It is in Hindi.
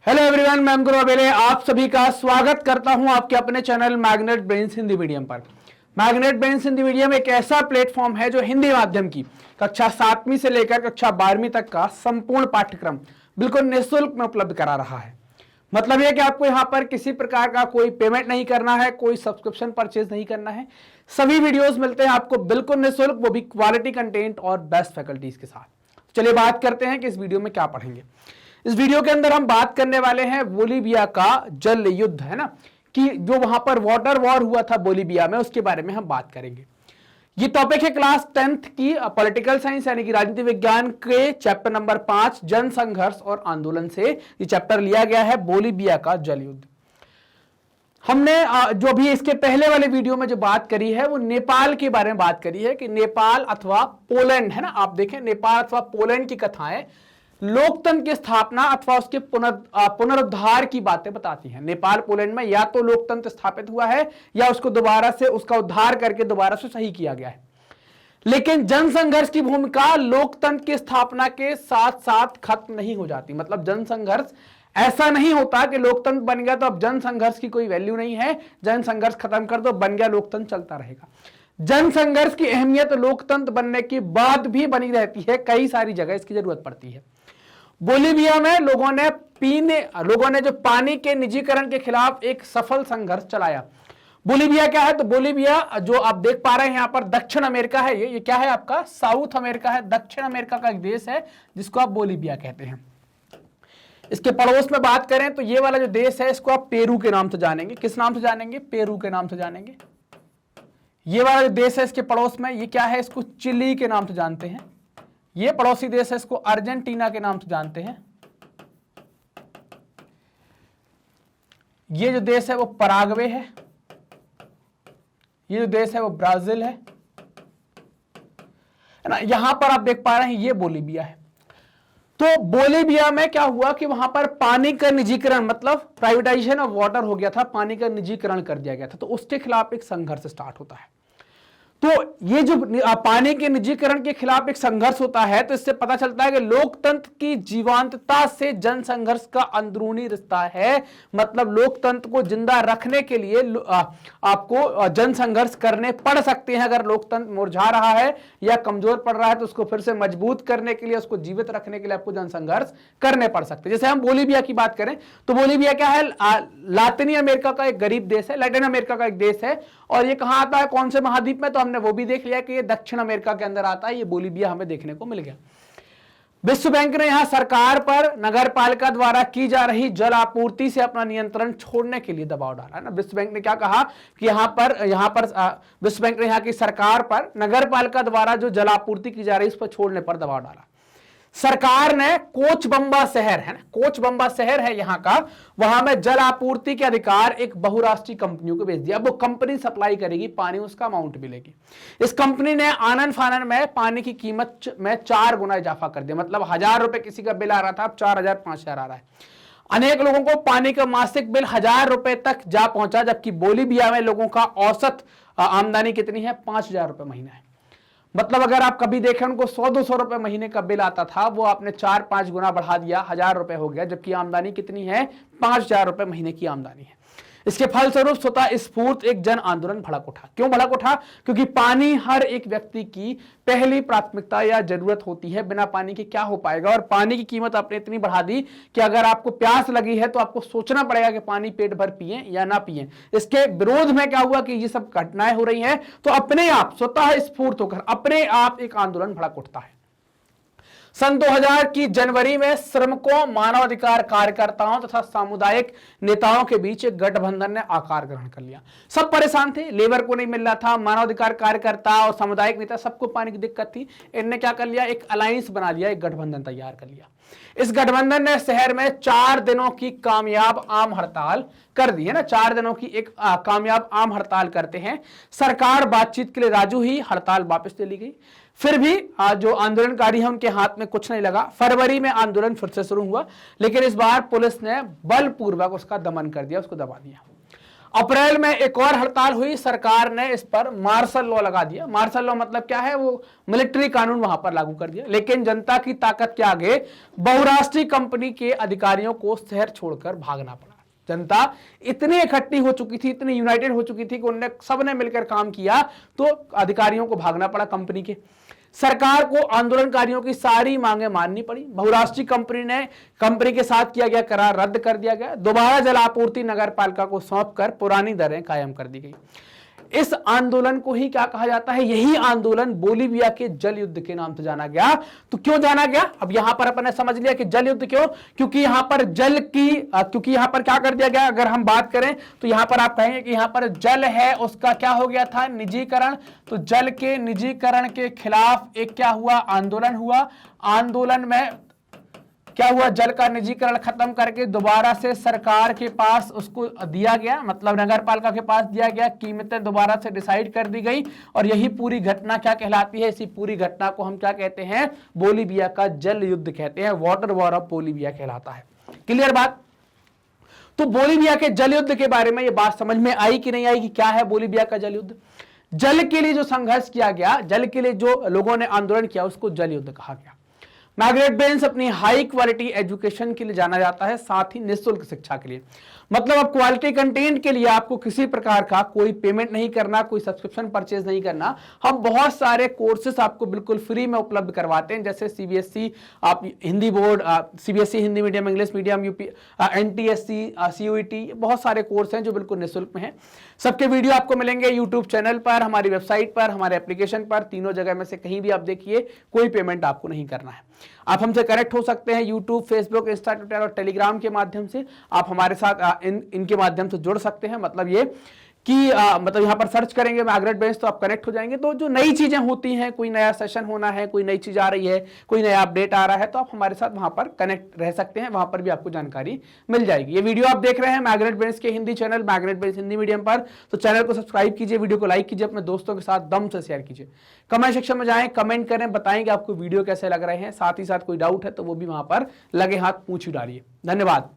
हेलो एवरीवन, मैं अंकुर अबेले आप सभी का स्वागत करता हूं आपके अपने channel magnet brains Hindi medium पर। मैग्नेट ब्रेन्स हिंदी मीडियम एक ऐसा प्लेटफॉर्म है जो हिंदी माध्यम की कक्षा 7वीं से लेकर कक्षा 12वीं तक का संपूर्ण पाठ्यक्रम बिल्कुल निःशुल्क में उपलब्ध करा रहा है। मतलब यह कि आपको यहाँ पर किसी प्रकार का कोई पेमेंट नहीं करना है, कोई सब्सक्रिप्शन परचेज नहीं करना है। सभी वीडियोस मिलते हैं आपको बिल्कुल निःशुल्क, वो भी क्वालिटी कंटेंट और बेस्ट फैकल्टीज के साथ। चलिए बात करते हैं कि इस वीडियो में क्या पढ़ेंगे। इस वीडियो के अंदर हम बात करने वाले हैं बोलीविया का जल युद्ध, है ना, कि जो वहां पर वाटर वॉर हुआ था बोलीविया में, उसके बारे में हम बात करेंगे। ये टॉपिक है क्लास 10th की पॉलिटिकल साइंस यानी कि राजनीति विज्ञान के चैप्टर नंबर 5 जन संघर्ष और आंदोलन से ये चैप्टर लिया गया है, बोलीविया का जल युद्ध। हमने जो भी इसके पहले वाले वीडियो में जो बात करी है वो नेपाल के बारे में बात करी है कि नेपाल अथवा पोलैंड, है ना, आप देखें नेपाल अथवा पोलैंड की कथाएं लोकतंत्र की स्थापना अथवा उसके पुनरुद्धार की बातें बताती हैं। नेपाल पोलैंड में या तो लोकतंत्र स्थापित हुआ है या उसको दोबारा से उसका उद्धार करके दोबारा से सही किया गया है। लेकिन जनसंघर्ष की भूमिका लोकतंत्र की स्थापना के साथ साथ खत्म नहीं हो जाती। मतलब जनसंघर्ष ऐसा नहीं होता कि लोकतंत्र बन गया तो अब जनसंघर्ष की कोई वैल्यू नहीं है, जनसंघर्ष खत्म कर दो, बन गया लोकतंत्र, चलता रहेगा। जनसंघर्ष की अहमियत लोकतंत्र बनने के बाद भी बनी रहती है, कई सारी जगह इसकी जरूरत पड़ती है। बोलीविया में लोगों ने जो पानी के निजीकरण के खिलाफ एक सफल संघर्ष चलाया। बोलीविया क्या है? तो बोलीविया जो आप देख पा रहे हैं यहाँ पर दक्षिण अमेरिका है। ये क्या है आपका? साउथ अमेरिका है, दक्षिण अमेरिका का एक देश है जिसको आप बोलीविया कहते हैं। इसके पड़ोस में बात करें तो ये वाला जो देश है इसको आप पेरू के नाम से जानेंगे। किस नाम से जानेंगे? पेरू के नाम से जानेंगे। ये वाला जो देश है इसके पड़ोस में, ये क्या है? इसको चिली के नाम से जानते हैं। ये पड़ोसी देश है, इसको अर्जेंटीना के नाम से जानते हैं। ये जो देश है वो पराग्वे है। ये जो देश है वो ब्राजील है ना। यहां पर आप देख पा रहे हैं ये बोलीविया है। तो बोलीविया में क्या हुआ कि वहां पर पानी का निजीकरण, मतलब प्राइवेटाइजेशन ऑफ वाटर हो गया था, पानी का निजीकरण कर दिया गया था। तो उसके खिलाफ एक संघर्ष स्टार्ट होता है। तो ये जो पानी के निजीकरण के खिलाफ एक संघर्ष होता है, तो इससे पता चलता है कि लोकतंत्र की जीवंतता से जनसंघर्ष का अंदरूनी रिश्ता है। मतलब लोकतंत्र को जिंदा रखने के लिए आपको जनसंघर्ष करने पड़ सकते हैं। अगर लोकतंत्र मुरझा रहा है या कमजोर पड़ रहा है तो उसको फिर से मजबूत करने के लिए, उसको जीवित रखने के लिए आपको जनसंघर्ष करने पड़ सकते हैं। जैसे हम बोलीविया की बात करें तो बोलीविया क्या है? लातिनी अमेरिका का एक गरीब देश है, लैटिन अमेरिका का एक देश है। और ये कहां आता है, कौन से महाद्वीप में? तो हमने वो भी देख लिया कि ये दक्षिण अमेरिका के अंदर आता है। ये बोलीविया हमें देखने को मिल गया। विश्व बैंक ने यहां सरकार पर नगरपालिका द्वारा की जा रही जल आपूर्ति से अपना नियंत्रण छोड़ने के लिए दबाव डाला है ना। विश्व बैंक ने क्या कहा कि यहां पर विश्व बैंक ने यहां की सरकार पर नगरपालिका द्वारा जो जल आपूर्ति की जा रही है उस पर छोड़ने पर दबाव डाला। सरकार ने कोचबंबा शहर है ना, कोचबंबा शहर है यहाँ का, वहां में जल आपूर्ति के अधिकार एक बहुराष्ट्रीय कंपनियों को भेज दिया। अब वो कंपनी सप्लाई करेगी पानी, उसका अमाउंट मिलेगी। इस कंपनी ने आनन फानन में पानी की कीमत में 4 गुना इजाफा कर दिया। मतलब 1000 रुपए किसी का बिल आ रहा था, अब 4000 5000 आ रहा है। अनेक लोगों को पानी का मासिक बिल 1000 रुपए तक जा पहुंचा, जबकि बोलीविया में लोगों का औसत आमदनी कितनी है? 5000 रुपए महीना है। मतलब अगर आप कभी देखें उनको 100-200 रुपए महीने का बिल आता था, वो आपने 4-5 गुना बढ़ा दिया, 1000 रुपए हो गया, जबकि आमदनी कितनी है? 5000 रुपए महीने की आमदनी है। इसके फलस्वरूप स्वतः स्फूर्त एक जन आंदोलन भड़क उठा। क्यों भड़क उठा? क्योंकि पानी हर एक व्यक्ति की पहली प्राथमिकता या जरूरत होती है। बिना पानी के क्या हो पाएगा? और पानी की कीमत आपने इतनी बढ़ा दी कि अगर आपको प्यास लगी है तो आपको सोचना पड़ेगा कि पानी पेट भर पिए या ना पिए। इसके विरोध में क्या हुआ कि ये सब घटनाएं हो रही हैं, तो अपने आप स्वतः स्फूर्त होकर अपने आप एक आंदोलन भड़क उठता है। सन 2000 की जनवरी में श्रमिकों, मानवाधिकार कार्यकर्ताओं तथा सामुदायिक नेताओं के बीच एक गठबंधन ने आकार ग्रहण कर लिया। सब परेशान थे, लेबर को नहीं मिल रहा था, मानवाधिकार कार्यकर्ता और सामुदायिक नेता सबको पानी की दिक्कत थी। इनने क्या कर लिया? एक अलायंस बना लिया, एक गठबंधन तैयार कर लिया। इस गठबंधन ने शहर में 4 दिनों की कामयाब आम हड़ताल कर दी है ना। 4 दिनों की एक कामयाब आम हड़ताल करते हैं। सरकार बातचीत के लिए राजी हुई, हड़ताल वापस ले ली गई। फिर भी जो आंदोलनकारी है उनके हाथ में कुछ नहीं लगा। फरवरी में आंदोलन फिर से शुरू हुआ, लेकिन इस बार पुलिस ने बलपूर्वक उसका दमन कर दिया, उसको दबा दिया। अप्रैल में एक और हड़ताल हुई, सरकार ने इस पर मार्शल लॉ लगा दिया। मार्शल लॉ मतलब क्या है, वो मिलिट्री कानून वहां पर लागू कर दिया। लेकिन जनता की ताकत के आगे बहुराष्ट्रीय कंपनी के अधिकारियों को शहर छोड़कर भागना पड़ा। जनता इतनी इकट्ठी हो चुकी थी, इतनी यूनाइटेड हो चुकी थी कि उन्होंने सबने मिलकर काम किया, तो अधिकारियों को भागना पड़ा कंपनी के। सरकार को आंदोलनकारियों की सारी मांगें माननी पड़ी। बहुराष्ट्रीय कंपनी के साथ किया गया करार रद्द कर दिया गया। दोबारा जल आपूर्ति नगर पालिका को सौंपकर पुरानी दरें कायम कर दी गई। इस आंदोलन को ही क्या कहा जाता है, यही आंदोलन बोलीविया के जल युद्ध के नाम से जाना गया। तो क्यों जाना गया, अब यहां पर अपन ने समझ लिया कि जल युद्ध क्यों, क्योंकि यहां पर क्योंकि यहां पर क्या कर दिया गया, अगर हम बात करें तो यहां पर आप कहेंगे कि यहां पर जल है उसका क्या हो गया था, निजीकरण। तो जल के निजीकरण के खिलाफ एक क्या हुआ, आंदोलन हुआ। आंदोलन में क्या हुआ, जल का निजीकरण खत्म करके दोबारा से सरकार के पास उसको दिया गया, मतलब नगर पालिका के पास दिया गया, कीमतें दोबारा से डिसाइड कर दी गई। और यही पूरी घटना क्या कहलाती है, इसी पूरी घटना को हम क्या कहते हैं, बोलीविया का जल युद्ध कहते हैं, वाटर वॉर ऑफ बोलीविया कहलाता है। क्लियर बात। तो बोलीविया के जल युद्ध के बारे में ये बात समझ में आई कि नहीं आई कि क्या है बोलीविया का जल युद्ध। जल के लिए जो संघर्ष किया गया, जल के लिए जो लोगों ने आंदोलन किया, उसको जल युद्ध कहा गया। मार्गरेट बेन्स अपनी हाई क्वालिटी एजुकेशन के लिए जाना जाता है, साथ ही निःशुल्क शिक्षा के लिए। मतलब अब क्वालिटी कंटेंट के लिए आपको किसी प्रकार का कोई पेमेंट नहीं करना, कोई सब्सक्रिप्शन परचेज नहीं करना। हम बहुत सारे कोर्सेस आपको बिल्कुल फ्री में उपलब्ध करवाते हैं, जैसे सीबीएसई, आप Hindi board, CBSE Hindi medium, English medium, UP, NTSC, CUET, बहुत सारे कोर्स हैं जो बिल्कुल निःशुल्क में हैं। सबके वीडियो आपको मिलेंगे यूट्यूब चैनल पर, हमारी वेबसाइट पर, हमारे एप्लीकेशन पर, तीनों जगह में से कहीं भी आप देखिए, कोई पेमेंट आपको नहीं करना है। आप हमसे कनेक्ट हो सकते हैं यूट्यूब, फेसबुक, इंस्टा, ट्विटर और टेलीग्राम के माध्यम से। आप हमारे साथ इनके माध्यम से जुड़ सकते हैं। मतलब ये कि मतलब यहाँ पर सर्च करेंगे मार्गरेट बेन्स तो आप कनेक्ट हो जाएंगे। तो जो नई चीजें होती हैं, कोई नया सेशन होना है, कोई नई चीज आ रही है, कोई नया अपडेट आ रहा है, तो आप हमारे साथ वहां पर कनेक्ट रह सकते हैं, वहां पर भी आपको जानकारी मिल जाएगी। ये वीडियो आप देख रहे हैं मार्गरेट बेन्स के हिंदी चैनल, मार्गरेट बेन्स हिंदी मीडियम पर, तो चैनल को सब्सक्राइब कीजिए, वीडियो को लाइक कीजिए, अपने दोस्तों के साथ दम से शेयर कीजिए। कमेंट सेक्शन में जाएं, कमेंट करें, बताएं कि आपको वीडियो कैसे लग रहे हैं। साथ ही साथ कोई डाउट है तो वो भी वहां पर लगे हाथ पूछ ही डालिए। धन्यवाद।